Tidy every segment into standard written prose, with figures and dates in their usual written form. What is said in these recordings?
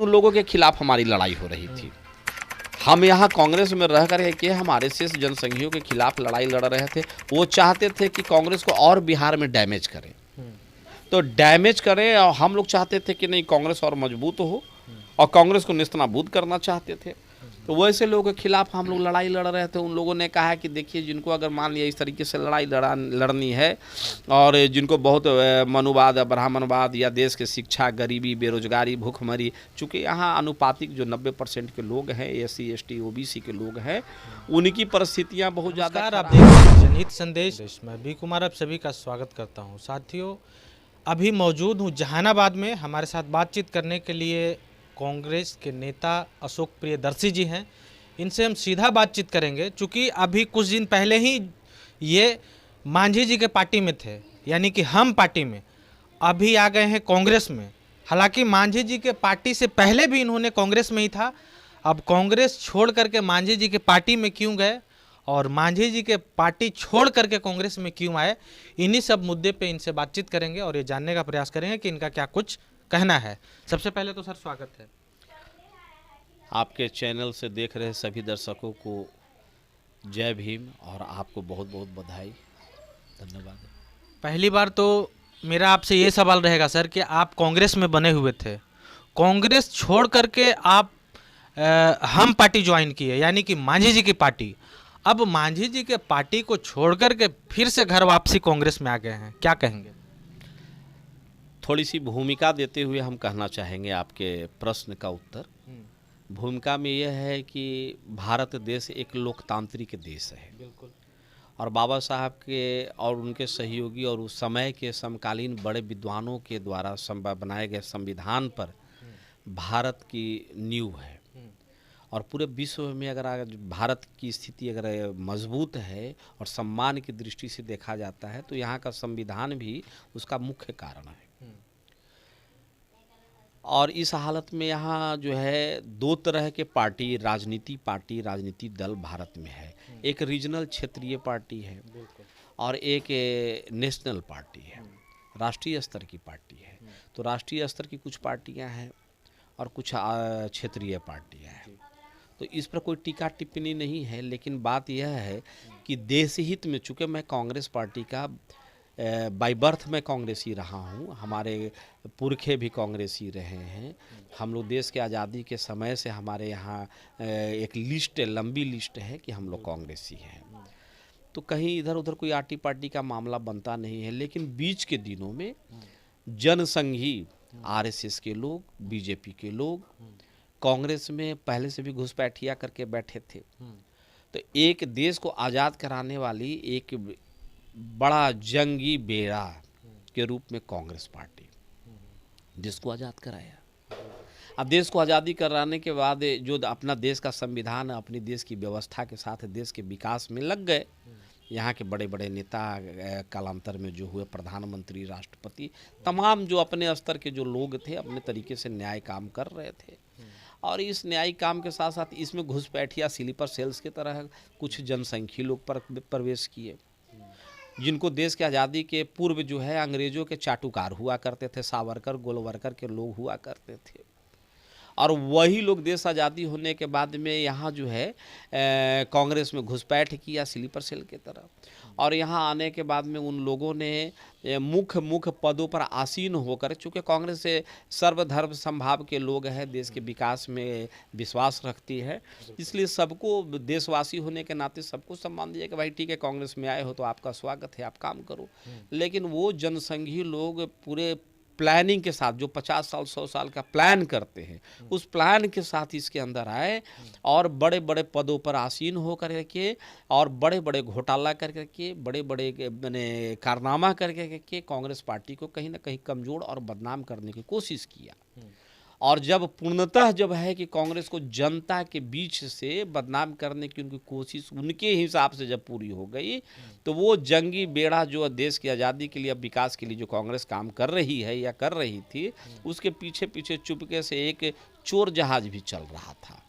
उन लोगों के खिलाफ हमारी लड़ाई हो रही थी। हम यहाँ कांग्रेस में रह कर के हम आरएसएस जनसंघियों के खिलाफ लड़ाई लड़ रहे थे। वो चाहते थे कि कांग्रेस को और बिहार में डैमेज करें, तो डैमेज करें, और हम लोग चाहते थे कि नहीं कांग्रेस और मजबूत हो, और कांग्रेस को नेस्तनाबूद करना चाहते थे। तो वैसे लोगों के खिलाफ हम लोग लड़ाई लड़ रहे थे। उन लोगों ने कहा कि देखिए, जिनको अगर मान लिया इस तरीके से लड़ाई लड़नी है, और जिनको बहुत मनुवाद, ब्राह्मणवाद या देश के शिक्षा, गरीबी, बेरोजगारी, भूखमरी, चूँकि यहाँ अनुपातिक जो 90% के लोग हैं, SC ST OBC के लोग हैं, उनकी परिस्थितियाँ बहुत ज़्यादा। आप देख रहे हैं जनहित संदेश, मैं बी कुमार आप सभी का स्वागत करता हूँ। साथियों, अभी मौजूद हूँ जहानाबाद में। हमारे साथ बातचीत करने के लिए कांग्रेस के नेता अशोक प्रियदर्शी जी हैं। इनसे हम सीधा बातचीत करेंगे, चूँकि अभी कुछ दिन पहले ही ये मांझी जी के पार्टी में थे, यानी कि हम पार्टी में, अभी आ गए हैं कांग्रेस में। हालांकि मांझी जी के पार्टी से पहले भी इन्होंने कांग्रेस में ही था। अब कांग्रेस छोड़ करके मांझी जी के पार्टी में क्यों गए और मांझी जी के पार्टी छोड़ करके कांग्रेस में क्यों आए, इन्हीं सब मुद्दे पे इनसे बातचीत करेंगे और ये जानने का प्रयास करेंगे कि इनका क्या कुछ कहना है। सबसे पहले तो सर स्वागत है। आपके चैनल से देख रहे सभी दर्शकों को जय भीम, और आपको बहुत बहुत बधाई, धन्यवाद। पहली बार तो मेरा आपसे ये सवाल रहेगा सर कि आप कांग्रेस में बने हुए थे, कांग्रेस छोड़ करके आप हम पार्टी ज्वाइन किए, यानी कि मांझी जी की पार्टी। अब मांझी जी के पार्टी को छोड़ करके फिर से घर वापसी कांग्रेस में आ गए हैं, क्या कहेंगे? थोड़ी सी भूमिका देते हुए हम कहना चाहेंगे आपके प्रश्न का उत्तर। भूमिका में यह है कि भारत देश एक लोकतांत्रिक देश है, बिल्कुल, और बाबा साहब के और उनके सहयोगी और उस समय के समकालीन बड़े विद्वानों के द्वारा बनाए गए संविधान पर भारत की नींव है। और पूरे विश्व में अगर भारत की स्थिति अगर मजबूत है और सम्मान की दृष्टि से देखा जाता है, तो यहाँ का संविधान भी उसका मुख्य कारण है। और इस हालत में यहाँ जो है दो तरह के राजनीति दल भारत में है। एक रीजनल क्षेत्रीय पार्टी है और एक नेशनल पार्टी है, राष्ट्रीय स्तर की पार्टी है। तो राष्ट्रीय स्तर की कुछ पार्टियाँ हैं और कुछ क्षेत्रीय पार्टियाँ हैं। तो इस पर कोई टीका टिप्पणी नहीं है, लेकिन बात यह है कि देश हित में, चूँकि मैं कांग्रेस पार्टी का बाय बर्थ में कांग्रेसी रहा हूँ, हमारे पुरखे भी कांग्रेसी रहे हैं। हम लोग देश के आज़ादी के समय से हमारे यहाँ एक लिस्ट, लंबी लिस्ट है कि हम लोग कांग्रेसी हैं। तो कहीं इधर उधर कोई आटी पार्टी का मामला बनता नहीं है। लेकिन बीच के दिनों में जनसंघी RSS के लोग, BJP के लोग कांग्रेस में पहले से भी घुसपैठिया करके बैठे थे। तो एक देश को आज़ाद कराने वाली एक बड़ा जंगी बेड़ा के रूप में कांग्रेस पार्टी जिसको आज़ाद कराया। अब देश को आज़ादी कराने के बाद जो अपना देश का संविधान, अपनी देश की व्यवस्था के साथ देश के विकास में लग गए। यहाँ के बड़े बड़े नेता, कालांतर में जो हुए प्रधानमंत्री, राष्ट्रपति, तमाम जो अपने स्तर के जो लोग थे अपने तरीके से न्याय काम कर रहे थे। और इस न्यायिक काम के साथ साथ इसमें घुसपैठिया स्लीपर सेल्स की तरह कुछ जनसंख्यी लोग प्रवेश किए, जिनको देश के आज़ादी के पूर्व जो है अंग्रेज़ों के चाटुकार हुआ करते थे, सावरकर, गोलवरकर के लोग हुआ करते थे। और वही लोग देश आज़ादी होने के बाद में यहाँ जो है कांग्रेस में घुसपैठ किया स्लीपर सेल की तरह। और यहाँ आने के बाद में उन लोगों ने मुख्य पदों पर आसीन होकर, चूँकि कांग्रेस से सर्वधर्म संभाव के लोग हैं, देश के विकास में विश्वास रखती है, इसलिए सबको, देशवासी होने के नाते सबको सम्मान दिया कि भाई ठीक है, कांग्रेस में आए हो तो आपका स्वागत है, आप काम करो। लेकिन वो जनसंघी लोग पूरे प्लानिंग के साथ, जो 50 साल 100 साल का प्लान करते हैं, उस प्लान के साथ इसके अंदर आए और बड़े बड़े पदों पर आसीन हो करके और बड़े बड़े घोटाला करके, बड़े बड़े मैंने कारनामा करके कांग्रेस पार्टी को कहीं ना कहीं कमज़ोर और बदनाम करने की कोशिश किया। और जब पूर्णतः जब है कि कांग्रेस को जनता के बीच से बदनाम करने की उनकी कोशिश उनके हिसाब से जब पूरी हो गई, तो वो जंगी बेड़ा जो देश की आज़ादी के लिए, अब विकास के लिए जो कांग्रेस काम कर रही है या कर रही थी, उसके पीछे पीछे चुपके से एक चोर जहाज भी चल रहा था।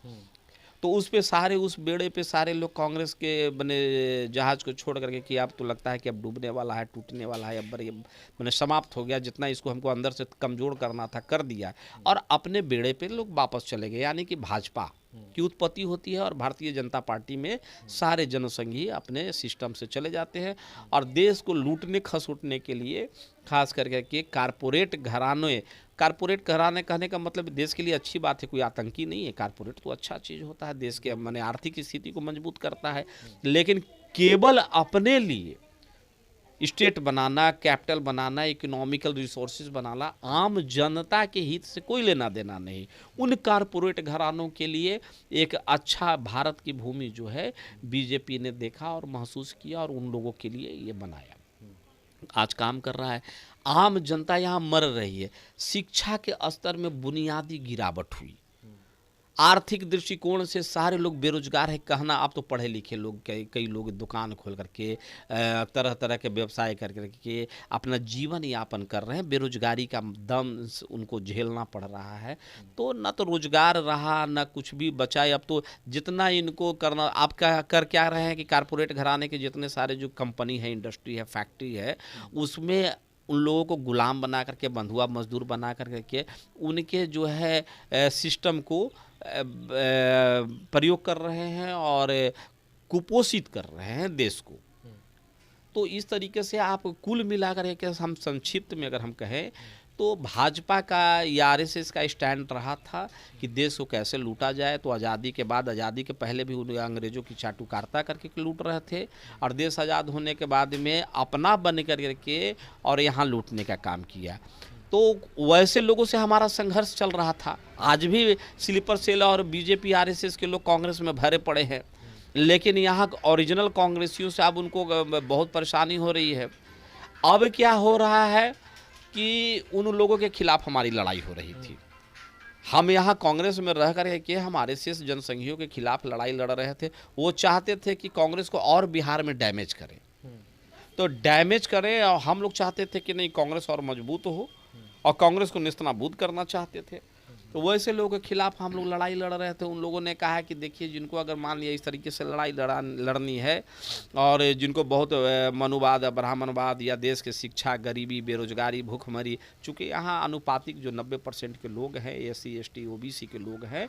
तो उस पे सारे, उस बेड़े पे सारे लोग कांग्रेस के बने जहाज को छोड़ करके कि अब तो लगता है कि अब डूबने वाला है, टूटने वाला है, अब ये मैंने समाप्त हो गया, जितना इसको हमको अंदर से कमज़ोर करना था कर दिया, और अपने बेड़े पे लोग वापस चले गए। यानी कि भाजपा की उत्पत्ति होती है और भारतीय जनता पार्टी में सारे जनसंघी अपने सिस्टम से चले जाते हैं और देश को लूटने खसूटने के लिए खास करके के कारपोरेट घराने कहने का मतलब देश के लिए अच्छी बात है, कोई आतंकी नहीं है। कारपोरेट तो अच्छा चीज़ होता है, देश के माने आर्थिक स्थिति को मजबूत करता है, लेकिन केवल अपने लिए स्टेट बनाना, कैपिटल बनाना, इकोनॉमिकल रिसोर्सेज बनाना, आम जनता के हित से कोई लेना देना नहीं। उन कारपोरेट घरानों के लिए एक अच्छा भारत की भूमि जो है बीजेपी ने देखा और महसूस किया और उन लोगों के लिए ये बनाया, आज काम कर रहा है। आम जनता यहाँ मर रही है। शिक्षा के स्तर में बुनियादी गिरावट हुई, आर्थिक दृष्टिकोण से सारे लोग बेरोजगार है। कहना आप तो पढ़े लिखे लोग, कई लोग दुकान खोल करके तरह तरह के व्यवसाय करके अपना जीवन यापन कर रहे हैं। बेरोजगारी का दम उनको झेलना पड़ रहा है, तो ना तो रोजगार रहा ना कुछ भी बचा। अब तो जितना इनको करना, आप कर क्या रहे हैं कि कारपोरेट घराने के जितने सारे जो कंपनी है, इंडस्ट्री है, फैक्ट्री है, उसमें उन लोगों को गुलाम बना करके, बंधुआ मजदूर बना करके उनके जो है सिस्टम को प्रयोग कर रहे हैं और कुपोषित कर रहे हैं देश को। तो इस तरीके से आप कुल मिलाकर के हम संक्षिप्त में अगर हम कहें तो भाजपा का या आरएसएस का स्टैंड रहा था कि देश को कैसे लूटा जाए। तो आज़ादी के बाद, आज़ादी के पहले भी उन अंग्रेज़ों की चाटुकारिता करके लूट रहे थे और देश आज़ाद होने के बाद में अपना बन करके और यहाँ लूटने का काम किया। तो वैसे लोगों से हमारा संघर्ष चल रहा था। आज भी स्लीपर सेल और बीजेपी आरएसएस के लोग कांग्रेस में भरे पड़े हैं, लेकिन यहाँ ओरिजिनल कांग्रेसियों से अब उनको बहुत परेशानी हो रही है। अब क्या हो रहा है कि उन लोगों के खिलाफ हमारी लड़ाई हो रही थी। हम यहाँ कांग्रेस में रह कर के हम आरएसएस जनसंघियों के खिलाफ लड़ाई लड़ रहे थे। वो चाहते थे कि कांग्रेस को और बिहार में डैमेज करें, तो डैमेज करें, और हम लोग चाहते थे कि नहीं, कांग्रेस और मजबूत हो और कांग्रेस को नेस्तनाबूद करना चाहते थे। तो वैसे लोगों के खिलाफ हम लोग लड़ाई लड़ रहे थे। उन लोगों ने कहा कि देखिए, जिनको अगर मान लिया इस तरीके से लड़ाई लड़नी है और जिनको बहुत मनुवाद, ब्राह्मणवाद या देश के शिक्षा, गरीबी, बेरोजगारी, भूखमरी, चूँकि यहाँ अनुपातिक जो 90% के लोग हैं, SC ST OBC के लोग हैं,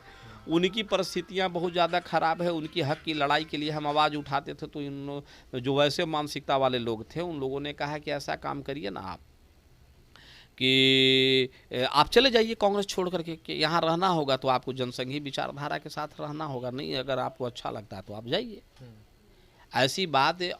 उनकी परिस्थितियाँ बहुत ज़्यादा ख़राब है। उनकी हक की लड़ाई के लिए हम आवाज़ उठाते थे। तो इन जो वैसे मानसिकता वाले लोग थे, उन लोगों ने कहा कि ऐसा काम करिए ना आप कि आप चले जाइए कांग्रेस छोड़ करके, कि यहाँ रहना होगा तो आपको जनसंघी विचारधारा के साथ रहना होगा, नहीं अगर आपको अच्छा लगता है तो आप जाइए। ऐसी बात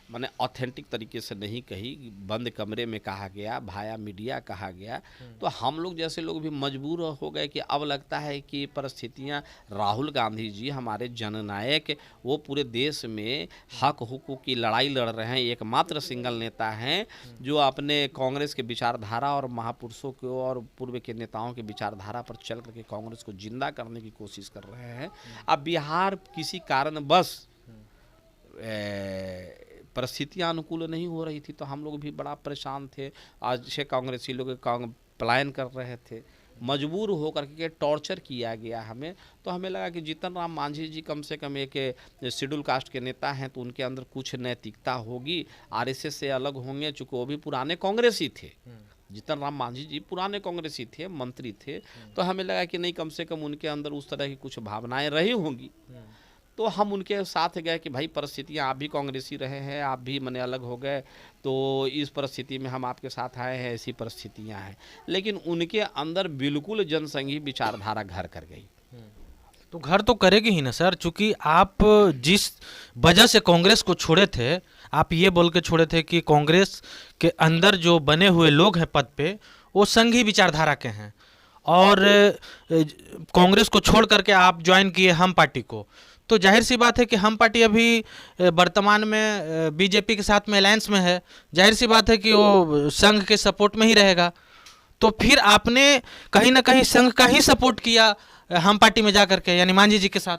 मैंने ऑथेंटिक तरीके से नहीं कही, बंद कमरे में कहा गया, भाया मीडिया कहा गया। तो हम लोग जैसे लोग भी मजबूर हो गए कि अब लगता है कि परिस्थितियां, राहुल गांधी जी हमारे जननायक, वो पूरे देश में हक हुकूक की लड़ाई लड़ रहे हैं, एकमात्र सिंगल नेता हैं जो अपने कांग्रेस के विचारधारा और महापुरुषों को और पूर्व के नेताओं के विचारधारा पर चल करके कांग्रेस को जिंदा करने की कोशिश कर रहे हैं। अब बिहार किसी कारण बस परिस्थितियाँ अनुकूल नहीं हो रही थी, तो हम लोग भी बड़ा परेशान थे। आज से कांग्रेसी लोग पलायन कर रहे थे, मजबूर होकर के टॉर्चर किया गया हमें। तो हमें लगा कि जीतन राम मांझी जी कम से कम एक शेड्यूल कास्ट के नेता हैं, तो उनके अंदर कुछ नैतिकता होगी, आरएसएस से अलग होंगे, चूँकि वो भी पुराने कांग्रेसी थे। जीतन राम मांझी जी पुराने कांग्रेसी थे, मंत्री थे। तो हमें लगा कि नहीं, कम से कम उनके अंदर उस तरह की कुछ भावनाएं रही होंगी। तो हम उनके साथ गए कि भाई परिस्थितियाँ, आप भी कांग्रेसी रहे हैं, आप भी मने अलग हो गए, तो इस परिस्थिति में हम आपके साथ आए हैं, ऐसी परिस्थितियाँ हैं। लेकिन उनके अंदर बिल्कुल जनसंघी विचारधारा घर कर गई। तो घर तो करेगी ही ना सर, चूंकि आप जिस वजह से कांग्रेस को छोड़े थे, आप ये बोल के छोड़े थे कि कांग्रेस के अंदर जो बने हुए लोग हैं पद पे, वो संघी विचारधारा के हैं, और कांग्रेस को छोड़ करके आप ज्वाइन किए हम पार्टी को। तो जाहिर सी बात है कि हम पार्टी अभी वर्तमान में बीजेपी के साथ में अलायंस में है, जाहिर सी बात है कि वो संघ के सपोर्ट में ही रहेगा। तो फिर आपने कहीं ना कहीं संघ का ही सपोर्ट किया हम पार्टी में जाकर के, यानी मांझी जी के साथ।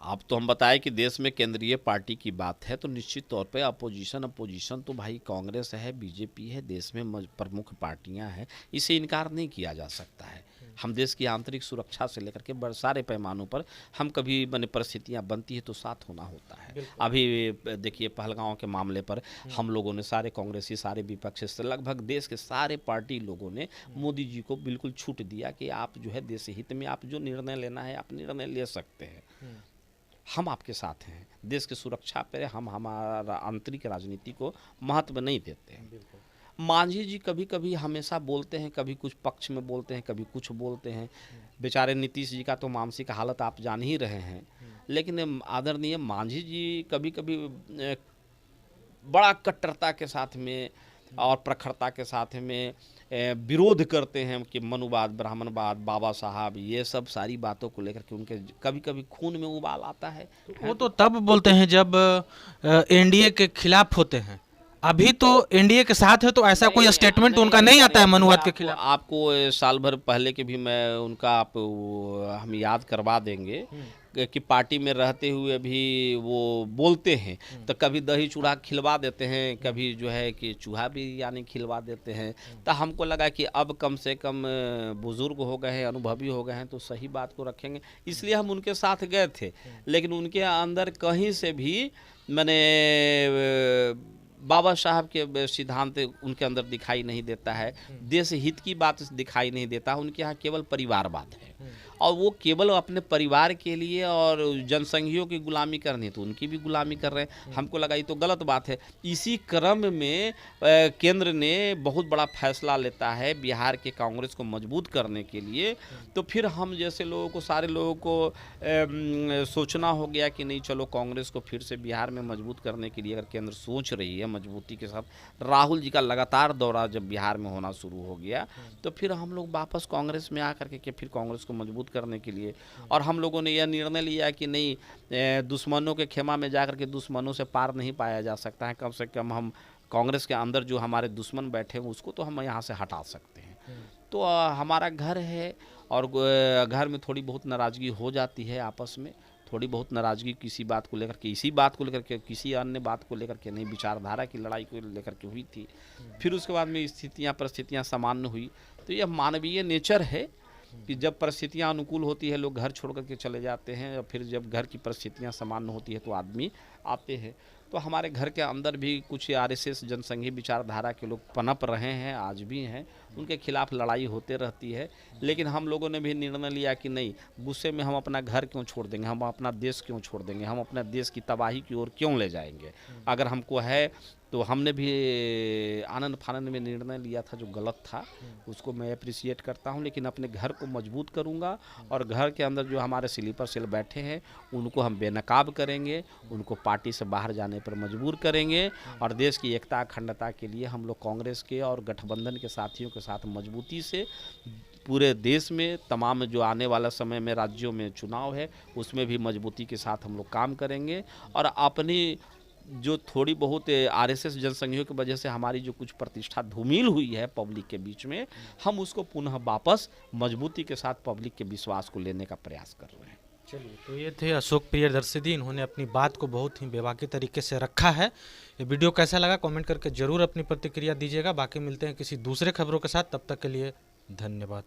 अब तो हम बताएं कि देश में केंद्रीय पार्टी की बात है तो निश्चित तौर पे अपोजिशन तो भाई कांग्रेस है, बीजेपी है, देश में प्रमुख पार्टियां हैं, इसे इनकार नहीं किया जा सकता है। हम देश की आंतरिक सुरक्षा से लेकर के बड़े सारे पैमानों पर हम कभी मैंने परिस्थितियां बनती है तो साथ होना होता है। अभी देखिए पहलगांव के मामले पर हम लोगों ने सारे कांग्रेसी सारे विपक्ष से लगभग देश के सारे पार्टी लोगों ने मोदी जी को बिल्कुल छूट दिया कि आप जो है देश हित में आप जो निर्णय लेना है आप निर्णय ले सकते हैं, हम आपके साथ हैं। देश की सुरक्षा पर हम हमारा आंतरिक राजनीति को महत्व नहीं देते हैं। मांझी जी कभी कभी हमेशा बोलते हैं, कभी कुछ पक्ष में बोलते हैं, कभी कुछ बोलते हैं। बेचारे नीतीश जी का तो मानसिक हालत आप जान ही रहे हैं। लेकिन आदरणीय मांझी जी कभी कभी बड़ा कट्टरता के साथ में और प्रखरता के साथ में विरोध करते हैं कि मनुवाद, ब्राह्मणवाद, बाबा साहब, ये सब सारी बातों को लेकर के उनके कभी कभी खून में उबाल आता है। वो तो तब बोलते हैं जब एनडीए के खिलाफ होते हैं, अभी तो एनडीए के साथ है तो ऐसा कोई स्टेटमेंट उनका नहीं आता है मनुवाद के खिलाफ। आपको साल भर पहले के भी मैं उनका हम याद करवा देंगे कि पार्टी में रहते हुए भी वो बोलते हैं तो कभी दही चूड़ा खिलवा देते हैं, कभी जो है कि चूहा भी यानी खिलवा देते हैं। तो हमको लगा कि अब कम से कम बुजुर्ग हो गए हैं, अनुभवी हो गए हैं तो सही बात को रखेंगे, इसलिए हम उनके साथ गए थे। लेकिन उनके अंदर कहीं से भी मैंने बाबा साहब के सिद्धांत उनके अंदर दिखाई नहीं देता है, देश हित की बात दिखाई नहीं देता। उनके यहाँ केवल परिवारवाद है और वो केवल अपने परिवार के लिए और जनसंघियों की गुलामी करनी है तो उनकी भी गुलामी कर रहे हैं। हमको लगा ये तो गलत बात है। इसी क्रम में केंद्र ने बहुत बड़ा फैसला लेता है बिहार के कांग्रेस को मजबूत करने के लिए, तो फिर हम जैसे लोगों को सारे लोगों को सोचना हो गया कि नहीं चलो कांग्रेस को फिर से बिहार में मजबूत करने के लिए अगर केंद्र सोच रही है मजबूती के साथ, राहुल जी का लगातार दौरा जब बिहार में होना शुरू हो गया तो फिर हम लोग वापस कांग्रेस में आकर के फिर कांग्रेस को मजबूत करने के लिए, और हम लोगों ने यह निर्णय लिया कि नहीं दुश्मनों के खेमा में जाकर के दुश्मनों से पार नहीं पाया जा सकता है। कम से कम हम कांग्रेस के अंदर जो हमारे दुश्मन बैठे हैं उसको तो हम यहाँ से हटा सकते हैं। तो हमारा घर है और घर में थोड़ी बहुत नाराज़गी हो जाती है, आपस में थोड़ी बहुत नाराज़गी किसी बात को लेकर के, इसी बात को लेकर के, किसी अन्य बात को लेकर के नहीं, विचारधारा की लड़ाई को लेकर के हुई थी। फिर उसके बाद में स्थितियाँ परिस्थितियाँ सामान्य हुई। तो यह मानवीय नेचर है कि जब परिस्थितियाँ अनुकूल होती है लोग घर छोड़ करके चले जाते हैं, और फिर जब घर की परिस्थितियाँ सामान्य होती है तो आदमी आते हैं। तो हमारे घर के अंदर भी कुछ आरएसएस जनसंघी विचारधारा के लोग पनप रहे हैं, आज भी हैं, उनके खिलाफ लड़ाई होते रहती है। लेकिन हम लोगों ने भी निर्णय लिया कि नहीं, गुस्से में हम अपना घर क्यों छोड़ देंगे, हम अपना देश क्यों छोड़ देंगे, हम अपने देश की तबाही की ओर क्यों ले जाएंगे। अगर हमको है तो हमने भी आनंद फानंद में निर्णय लिया था जो गलत था, उसको मैं अप्रिशिएट करता हूं, लेकिन अपने घर को मजबूत करूंगा और घर के अंदर जो हमारे स्लीपर सेल बैठे हैं उनको हम बेनकाब करेंगे, उनको पार्टी से बाहर जाने पर मजबूर करेंगे और देश की एकता अखंडता के लिए हम लोग कांग्रेस के और गठबंधन के साथियों के साथ मजबूती से पूरे देश में तमाम जो आने वाला समय में राज्यों में चुनाव है उसमें भी मजबूती के साथ हम लोग काम करेंगे। और अपनी जो थोड़ी बहुत आरएसएस जनसंघियों की वजह से हमारी जो कुछ प्रतिष्ठा धूमिल हुई है पब्लिक के बीच में, हम उसको पुनः वापस मजबूती के साथ पब्लिक के विश्वास को लेने का प्रयास कर रहे हैं। चलिए, तो ये थे अशोक प्रियदर्शी। इन्होंने अपनी बात को बहुत ही बेबाकी तरीके से रखा है। ये वीडियो कैसा लगा कमेंट करके जरूर अपनी प्रतिक्रिया दीजिएगा। बाकी मिलते हैं किसी दूसरे खबरों के साथ, तब तक के लिए धन्यवाद।